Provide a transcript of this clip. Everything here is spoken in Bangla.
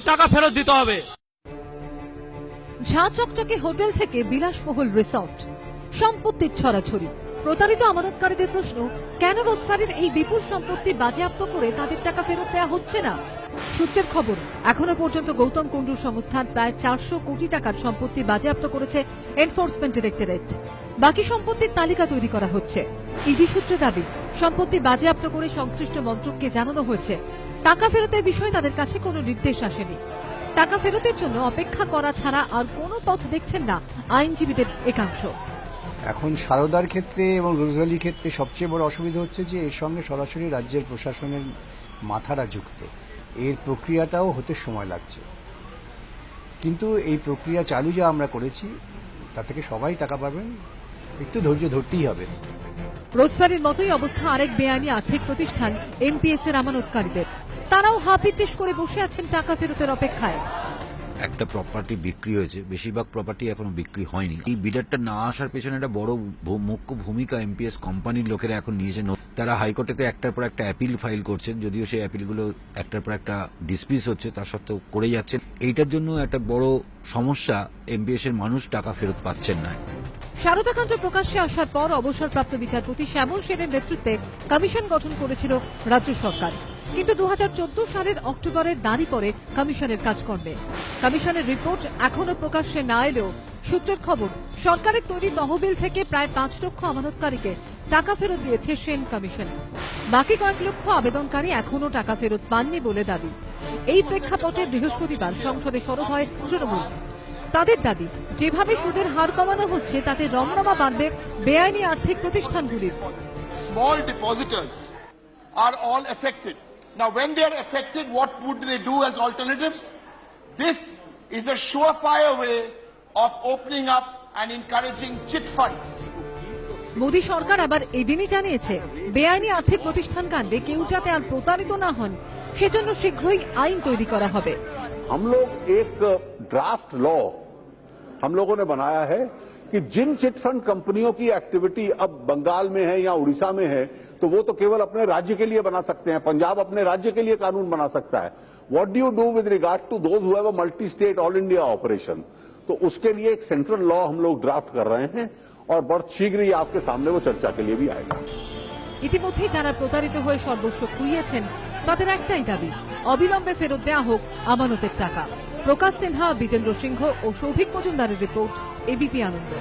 টাকা ফেরত দিতে হবে। ঝাঁ চকচকে হোটেল থেকে বিলাসবহুল রিসর্ট, সম্পত্তির ছড়াছড়ি। প্রতারিত আমানতকারীদের প্রশ্ন, কেন রোজফারের এই বিপুল সম্পত্তি বাজেয়াপ্ত করে তাদের টাকা ফেরত দেওয়া হচ্ছে না? সূত্রের খবর, এখনো পর্যন্ত গৌতম কুণ্ডুর সংস্থান প্রায় 400 কোটি টাকার সম্পত্তি বাজেয়াপ্ত করেছে এনফোর্সমেন্ট ডিরেক্টরেট। বাকি সম্পত্তির তালিকা তৈরি করা হচ্ছে। ইডি সূত্রে দাবি, সম্পত্তি বাজেয়াপ্ত করে সংশ্লিষ্ট মন্ত্রককে জানানো হয়েছে। টাকা ফেরতের বিষয়ে তাদের কাছে কোনো নির্দেশ আসেনি। টাকা ফেরতের জন্য অপেক্ষা করা ছাড়া আর কোনো পথ দেখছেন না আইনজীবীদের একাংশ। এখন সারদার ক্ষেত্রে এবং রোজভ্যালির ক্ষেত্রে সবচেয়ে বড় অসুবিধা হচ্ছে যে এর সঙ্গে সরাসরি রাজ্যের প্রশাসনের মাথারা যুক্ত। এর প্রক্রিয়াটাও হতে সময় লাগছে, কিন্তু এই প্রক্রিয়া চালু যা আমরা করেছি তা থেকে সবাই টাকা পাবেন, একটু ধৈর্য ধরতেই হবে। রোজফারের মতোই অবস্থা আরেক বেআইনি আর্থিক প্রতিষ্ঠান এমপিএস এর আমানতকারীদের। তারাও হাপিত্তেশ করে বসে আছেন টাকা ফেরতের অপেক্ষায়। একটা প্রপার্টি বিক্রি হয়েছে, বেশিরভাগ প্রপার্টি এখনো বিক্রি হয়নি। এই বিডারটা না আসার পেছনে একটা বড় মুখ্য ভূমিকা এমপিএস কোম্পানির লোকেরা এখন নিয়েছেন। তারা হাইকোর্টেতে একটার পর একটা অ্যাপিল ফাইল করছেন, যদিও সেই অ্যাপিলগুলো একটার পর একটা ডিসমিস হচ্ছে, তার সত্ত্বেও করে যাচ্ছেন। এইটার জন্য একটা বড় সমস্যা, এমপিএস এর মানুষ টাকা ফেরত পাচ্ছেন না। সারদাকাণ্ড প্রকাশ্যে আসার পর অবসরপ্রাপ্ত বিচারপতি শ্যামল সেনের নেতৃত্বে কমিশন গঠন করেছিল রাজ্য সরকার, কিন্তু 2014 সালের অক্টোবরের দাঁড়ি পড়ে কমিশনের কাজকর্মে। কমিশনের রিপোর্ট এখনো প্রকাশ্যে না এলেও সূত্রের খবর, সরকারের তৈরি তহবিল থেকে প্রায় 5 লক্ষ আমানতকারীকে টাকা ফেরত দিয়েছে সেন কমিশন। বাকি কয়েক লক্ষ আবেদনকারী এখনো টাকা ফেরত পাননি বলে দাবি। এই প্রেক্ষাপটে বৃহস্পতিবার সংসদে সরব হয় তৃণমূল। তাদের দাবি, যেভাবে সুদের হার কমানো হচ্ছে তাতে রমরমা বাড়বে বেআইনি আর্থিক প্রতিষ্ঠানগুলির। Small depositors are all affected. Now, when they are affected, what would they do as alternatives? This is a surefire way of opening up and encouraging chit funds. Modi সরকার আবার এদিনই জানিয়েছে, বেআইনি আর্থিক প্রতিষ্ঠান কাণ্ডে কেউ যাতে আর প্রতারিত না হন সেজন্য শীঘ্রই আইন তৈরি করা হবে। हम लोग एक ड्राफ्ट लॉ हम लोगों ने बनाया है कि जिन चिटफंड कंपनियों की एक्टिविटी अब बंगाल में है या उड़ीसा में है, तो वो तो केवल अपने राज्य के लिए बना सकते हैं। पंजाब अपने राज्य के लिए कानून बना सकता है। What do you do with regard to those who have a multi state all India operation? तो उसके लिए एक सेंट्रल लॉ हम लोग ड्राफ्ट कर रहे हैं और बहुत शीघ्र ही आपके सामने वो चर्चा के लिए भी आएगा। ইতিমধ্যে যারা প্রতারিত হয়ে সর্বস্ব খুইয়েছেন তাদের একটাই দাবি, অবিলম্বে ফেরত দেওয়া হোক আমানতের টাকা। প্রকাশ সিনহা, বিজেন্দ্র সিংহ ও সৌভিক মজুমদারের রিপোর্ট, এবিপি আনন্দ।